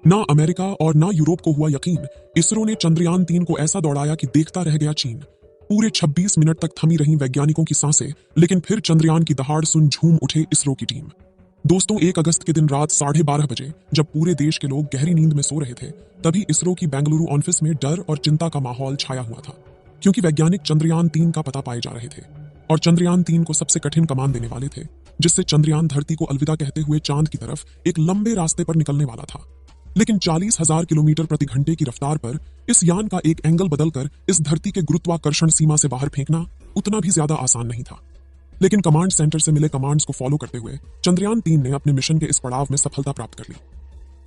ना अमेरिका और ना यूरोप को हुआ यकीन। इसरो ने चंद्रयान 3 को ऐसा दौड़ाया कि देखता रह गया चीन। पूरे 26 मिनट तक थमी रहीं वैज्ञानिकों की सांसें, लेकिन फिर चंद्रयान की दहाड़ सुन झूम उठे इसरो की टीम। दोस्तों, 1 अगस्त के दिन रात 12:30 बजे जब पूरे देश के लोग गहरी नींद में सो रहे थे, तभी इसरो की बेंगलुरु ऑफिस में डर और चिंता का माहौल छाया हुआ था, क्योंकि वैज्ञानिक चंद्रयान 3 का पता पाए जा रहे थे और चंद्रयान 3 को सबसे कठिन कमान देने वाले थे, जिससे चंद्रयान धरती को अलविदा कहते हुए चांद की तरफ एक लंबे रास्ते पर निकलने वाला था। लेकिन 40,000 किलोमीटर प्रति घंटे की रफ्तार पर इस यान का एक एंगल बदलकर इस धरती के गुरुत्वाकर्षण सीमा से बाहर फेंकना उतना भी ज्यादा आसान नहीं था। लेकिन कमांड सेंटर से मिले कमांड्स को फॉलो करते हुए चंद्रयान 3 ने अपने मिशन के इस पड़ाव में सफलता प्राप्त कर ली।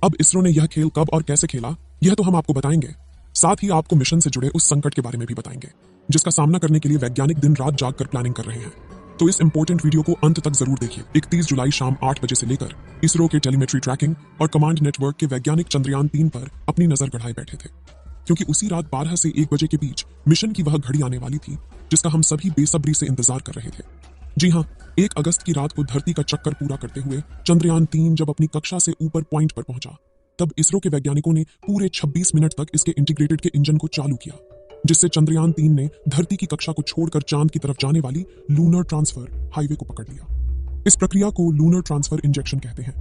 अब इसरो ने यह खेल कब और कैसे खेला, यह तो हम आपको बताएंगे। साथ ही आपको मिशन से जुड़े उस संकट के बारे में भी बताएंगे, जिसका सामना करने के लिए वैज्ञानिक दिन रात जागकर प्लानिंग कर रहे हैं। तो इस इंपॉर्टेंट वीडियो को अंत तक जरूर देखिए। 31 जुलाई शाम 8 बजे से लेकर इसरो के टेलीमेट्री ट्रैकिंग और कमांड नेटवर्क के वैज्ञानिक चंद्रयान 3 पर अपनी नजर गड़ाए बैठे थे, क्योंकि उसी रात 12 से 1 बजे के बीच मिशन की वह घड़ी आने वाली थी जिसका हम सभी बेसब्री से इंतजार कर रहे थे। जी हाँ, 1 अगस्त की रात को धरती का चक्कर पूरा करते हुए चंद्रयान 3 जब अपनी कक्षा से ऊपर पॉइंट पर पहुंचा, तब इसरो के वैज्ञानिकों ने पूरे 26 मिनट तक इसके इंटीग्रेटेड के इंजन को चालू किया, जिससे चंद्रयान 3 ने धरती की कक्षा को छोड़कर चांद की तरफ जाने वाली लूनर ट्रांसफर हाईवे को पकड़ लिया। इस प्रक्रिया को लूनर ट्रांसफर इंजेक्शन कहते हैं।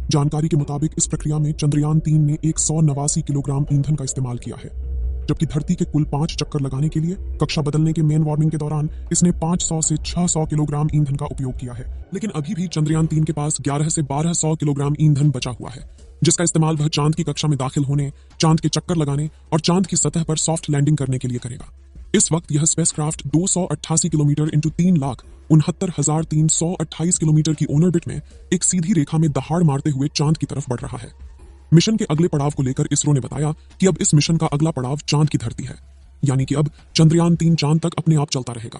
जानकारी के मुताबिक इस प्रक्रिया में चंद्रयान 3 ने 189 किलोग्राम ईंधन का इस्तेमाल किया है, जबकि धरती के कुल 5 चक्कर लगाने के लिए कक्षा बदलने के मेन वार्मिंग के दौरान इसने 500 से 600 किलोग्राम ईंधन का उपयोग किया है। लेकिन अभी भी चंद्रयान 3 के पास 11 से 1200 किलोग्राम ईंधन बचा हुआ है, जिसका इस्तेमाल वह चांद की कक्षा में दाखिल होने, चांद के चक्कर लगाने और चांद की सतह पर सॉफ्ट लैंडिंग करने के लिए करेगा। इस वक्त यह स्पेसक्राफ्ट 288 किलोमीटर इंटू 3,69,328 किलोमीटर की ऑर्बिट में एक सीधी रेखा में दहाड़ मारते हुए चांद की तरफ बढ़ रहा है। मिशन के अगले पड़ाव को लेकर इसरो ने बताया कि अब इस मिशन का अगला पड़ाव चांद की धरती है, यानी कि अब चंद्रयान 3 चांद तक अपने आप चलता रहेगा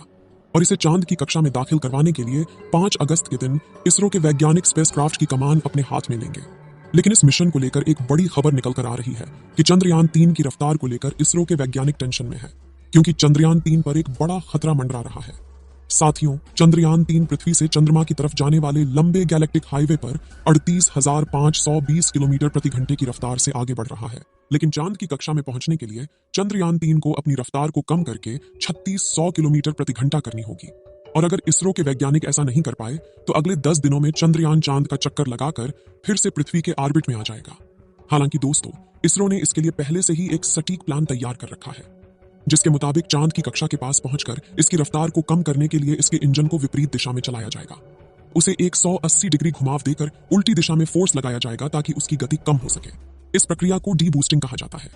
और इसे चांद की कक्षा में दाखिल करवाने के लिए 5 अगस्त के दिन इसरो के वैज्ञानिक स्पेसक्राफ्ट की कमान अपने हाथ में लेंगे। लेकिन इस मिशन को लेकर एक बड़ी खबर निकल कर आ रही है कि चंद्रयान 3 की रफ्तार को लेकर इसरो के वैज्ञानिक टेंशन में है, क्योंकि चंद्रयान 3 पर एक बड़ा खतरा मंडरा रहा है। साथियों, चंद्रयान 3 पृथ्वी से चंद्रमा की तरफ जाने वाले लंबे गैलेक्टिक हाईवे पर 38,520 किलोमीटर प्रति घंटे की रफ्तार से आगे बढ़ रहा है। लेकिन चांद की कक्षा में पहुंचने के लिए चंद्रयान 3 को अपनी रफ्तार को कम करके 3600 किलोमीटर प्रति घंटा करनी होगी। और अगर इसरो के वैज्ञानिक ऐसा नहीं कर पाए तो अगले 10 दिनों में चंद्रयान चांद का चक्कर लगाकर फिर से पृथ्वी के ऑर्बिट में आ जाएगा। हालांकि दोस्तों, इसरो ने इसके लिए पहले से ही एक सटीक प्लान तैयार कर रखा है, जिसके मुताबिक चांद की कक्षा के पास पहुंचकर इसकी रफ्तार को कम करने के लिए इसके इंजन को विपरीत दिशा में चलाया जाएगा। उसे 180 डिग्री घुमाव देकर उल्टी दिशा में फोर्स लगाया जाएगा ताकि उसकी गति कम हो सके। इस प्रक्रिया को डी बूस्टिंग कहा जाता है।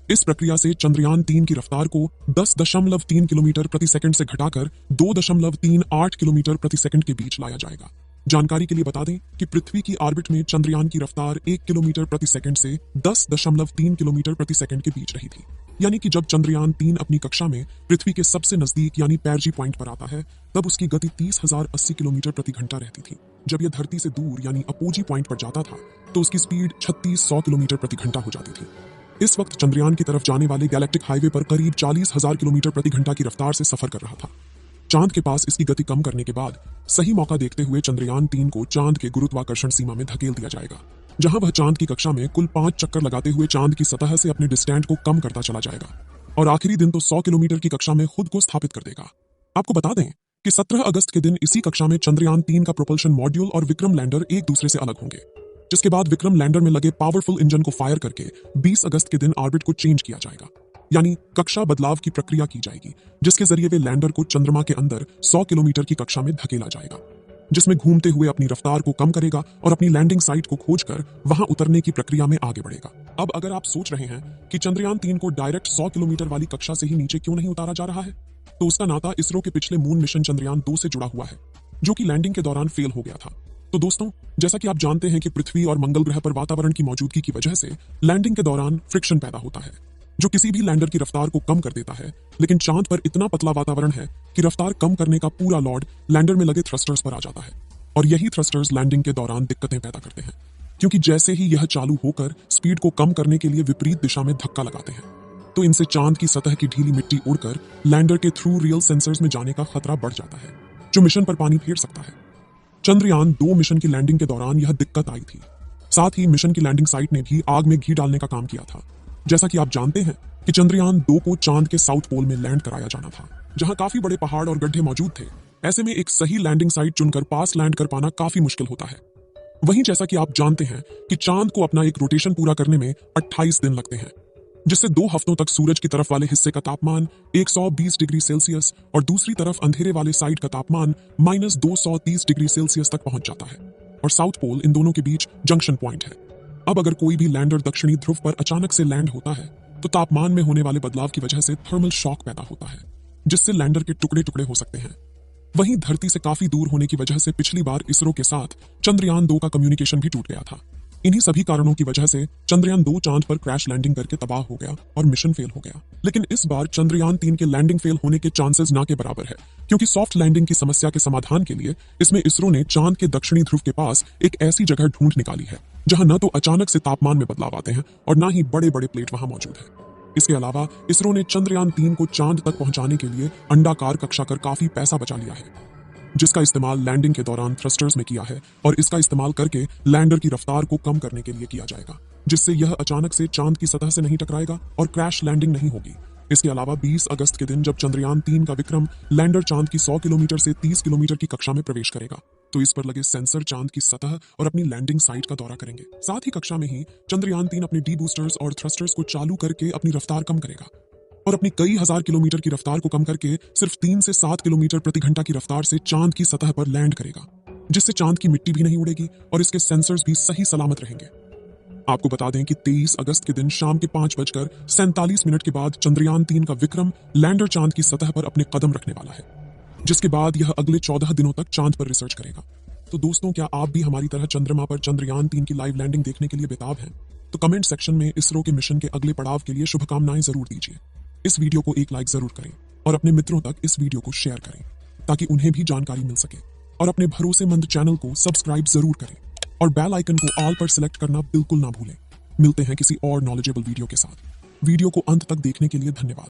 इस प्रक्रिया से चंद्रयान 3 की रफ्तार को 10.3 किलोमीटर प्रति सेकंड से घटाकर 2.38 किलोमीटर प्रति सेकंड के बीच लाया जाएगा। जानकारी के लिए बता दें कि पृथ्वी की ऑर्बिट में चंद्रयान की रफ्तार 1 किलोमीटर प्रति सेकंड से 10.3 किलोमीटर प्रति सेकंड के बीच रही थी, यानी कि जब चंद्रयान 3 अपनी कक्षा में पृथ्वी के सबसे नजदीक यानी पैरजी पॉइंट पर आता है, तब उसकी गति 30,080 किलोमीटर प्रति घंटा रहती थी। जब यह धरती से दूर यानी अपोजी पॉइंट पर जाता था तो उसकी स्पीड 3600 किलोमीटर प्रति घंटा हो जाती थी। इस वक्त चंद्रयान की तरफ जाने वाले गैलेक्टिक हाईवे पर करीब 40,000 किलोमीटर प्रति घंटा की रफ्तार से सफर कर रहा था। चांद के पास इसकी गति कम करने के बाद सही मौका देखते हुए चंद्रयान 3 को चांद के गुरुत्वाकर्षण सीमा में धकेल दिया जाएगा, जहां वह चांद की कक्षा में कुल 5 चक्कर लगाते हुए चांद की सतह से अपने डिस्टेंट को कम करता चला जाएगा और आखिरी दिन तो 100 किलोमीटर की कक्षा में खुद को स्थापित कर देगा। आपको बता दें कि 17 अगस्त के दिन इसी कक्षा में चंद्रयान 3 का प्रोपल्शन मॉड्यूल और विक्रम लैंडर एक दूसरे से अलग होंगे, जिसके बाद विक्रम लैंडर में लगे पावरफुल इंजन को फायर करके 20 अगस्त के दिन ऑर्बिट को चेंज किया जाएगा, यानी कक्षा बदलाव की प्रक्रिया की जाएगी, जिसके जरिए वे लैंडर को चंद्रमा के अंदर 100 किलोमीटर की कक्षा में धकेला जाएगा, जिसमें घूमते हुए अपनी रफ्तार को कम करेगा और अपनी लैंडिंग साइट को खोजकर वहां उतरने की प्रक्रिया में आगे बढ़ेगा। अब अगर आप सोच रहे हैं कि चंद्रयान 3 को डायरेक्ट 100 किलोमीटर वाली कक्षा से ही नीचे क्यों नहीं उतारा जा रहा है, तो उसका नाता इसरो के पिछले मून मिशन चंद्रयान 2 से जुड़ा हुआ है, जो कि लैंडिंग के दौरान फेल हो गया था। तो दोस्तों, जैसा कि आप जानते हैं कि पृथ्वी और मंगल ग्रह पर वातावरण की मौजूदगी की वजह से लैंडिंग के दौरान फ्रिक्शन पैदा होता है, जो किसी भी लैंडर की रफ्तार को कम कर देता है। लेकिन चांद पर इतना पतला वातावरण है कि रफ्तार कम करने का पूरा लोड लैंडर में लगे थ्रस्टर्स पर आ जाता है, और यही थ्रस्टर्स लैंडिंग के दौरान दिक्कतें पैदा करते हैं, क्योंकि जैसे ही यह चालू होकर स्पीड को कम करने के लिए विपरीत दिशा में धक्का लगाते हैं, तो इनसे चांद की सतह की ढीली मिट्टी उड़कर लैंडर के थ्रू रियल सेंसर्स में जाने का खतरा बढ़ जाता है, जो मिशन पर पानी फेर सकता है। चंद्रयान 2 मिशन की लैंडिंग के दौरान यह दिक्कत आई थी, साथ ही मिशन की लैंडिंग साइट ने भी आग में घी डालने का काम किया था। जैसा कि आप जानते हैं कि चंद्रयान 2 को चांद के साउथ पोल में लैंड कराया जाना था, जहां काफी बड़े पहाड़ और गड्ढे मौजूद थे। ऐसे में एक सही लैंडिंग साइट चुनकर पास लैंड कर पाना काफी मुश्किल होता है। वहीं जैसा कि आप जानते हैं कि चांद को अपना एक रोटेशन पूरा करने में 28 दिन लगते हैं, जिससे 2 हफ्तों तक सूरज की तरफ वाले हिस्से का तापमान 120 डिग्री सेल्सियस और दूसरी तरफ अंधेरे वाले साइड का तापमान -230 डिग्री सेल्सियस तक पहुंच जाता है। और साउथ पोल इन दोनों के बीच जंक्शन पॉइंट है। अब अगर कोई भी लैंडर दक्षिणी ध्रुव पर अचानक से लैंड होता है तो तापमान में होने वाले बदलाव की वजह से थर्मल शॉक पैदा होता है, जिससे लैंडर के टुकड़े टुकड़े हो सकते हैं। वहीं धरती से काफी दूर होने की वजह से पिछली बार इसरो के साथ चंद्रयान 2 का कम्युनिकेशन भी टूट गया था। इन्हीं सभी कारणों की वजह से चंद्रयान 2 चांद पर क्रैश लैंडिंग करके तबाह हो गया और मिशन फेल हो गया। लेकिन इस बार चंद्रयान 3 के लैंडिंग फेल होने के चांसेस ना के बराबर है, क्योंकि सॉफ्ट लैंडिंग की समस्या के समाधान के लिए इसमें इसरो ने चांद के दक्षिणी ध्रुव के पास एक ऐसी जगह ढूंढ निकाली है जहां न तो अचानक से तापमान में बदलाव आते हैं और ना ही बड़े बड़े प्लेट वहां मौजूद है। इसके अलावा इसरो ने चंद्रयान 3 को चांद तक पहुंचाने के लिए अंडाकार कक्षा कर काफी पैसा बचा लिया है, जिसका इस्तेमाल लैंडिंग के दौरान थ्रस्टर्स में किया है और इसका इस्तेमाल करके लैंडर की रफ्तार को कम करने के लिए किया जाएगा, जिससे यह अचानक से चांद की सतह से नहीं टकराएगा और क्रैश लैंडिंग नहीं होगी। इसके अलावा 20 अगस्त के दिन जब चंद्रयान 3 का विक्रम लैंडर चांद की 100 किलोमीटर से 30 किलोमीटर की कक्षा में प्रवेश करेगा, तो इस पर लगे सेंसर चांद की सतह और अपनी लैंडिंग साइट का दौरा करेंगे। साथ ही कक्षा में ही चंद्रयान 3 अपने डी बूस्टर्स और थ्रस्टर्स को चालू करके अपनी रफ्तार कम करेगा और अपनी कई हजार किलोमीटर की रफ्तार को कम करके सिर्फ 3 से 7 किलोमीटर प्रति घंटा की रफ्तार से चांद की सतह पर लैंड करेगा, जिससे चांद की मिट्टी भी नहीं उड़ेगी और इसके सेंसर्स भी सही सलामत रहेंगे। आपको बता दें कि 23 अगस्त के दिन शाम के 5:47 के बाद चंद्रयान 3 का विक्रम लैंडर चांद की सतह पर अपने कदम रखने वाला है, जिसके बाद यह अगले 14 दिनों तक चांद पर रिसर्च करेगा। तो दोस्तों, क्या आप भी हमारी तरह चंद्रमा पर चंद्रयान 3 की लाइव लैंडिंग देखने के लिए बेताब हैं? तो कमेंट सेक्शन में इसरो के मिशन के अगले पड़ाव के लिए शुभकामनाएं जरूर दीजिए। इस वीडियो को एक लाइक जरूर करें और अपने मित्रों तक इस वीडियो को शेयर करें ताकि उन्हें भी जानकारी मिल सके, और अपने भरोसेमंद चैनल को सब्सक्राइब जरूर करें और बेल आइकन को ऑल पर सिलेक्ट करना बिल्कुल ना भूलें। मिलते हैं किसी और नॉलेजेबल वीडियो के साथ। वीडियो को अंत तक देखने के लिए धन्यवाद।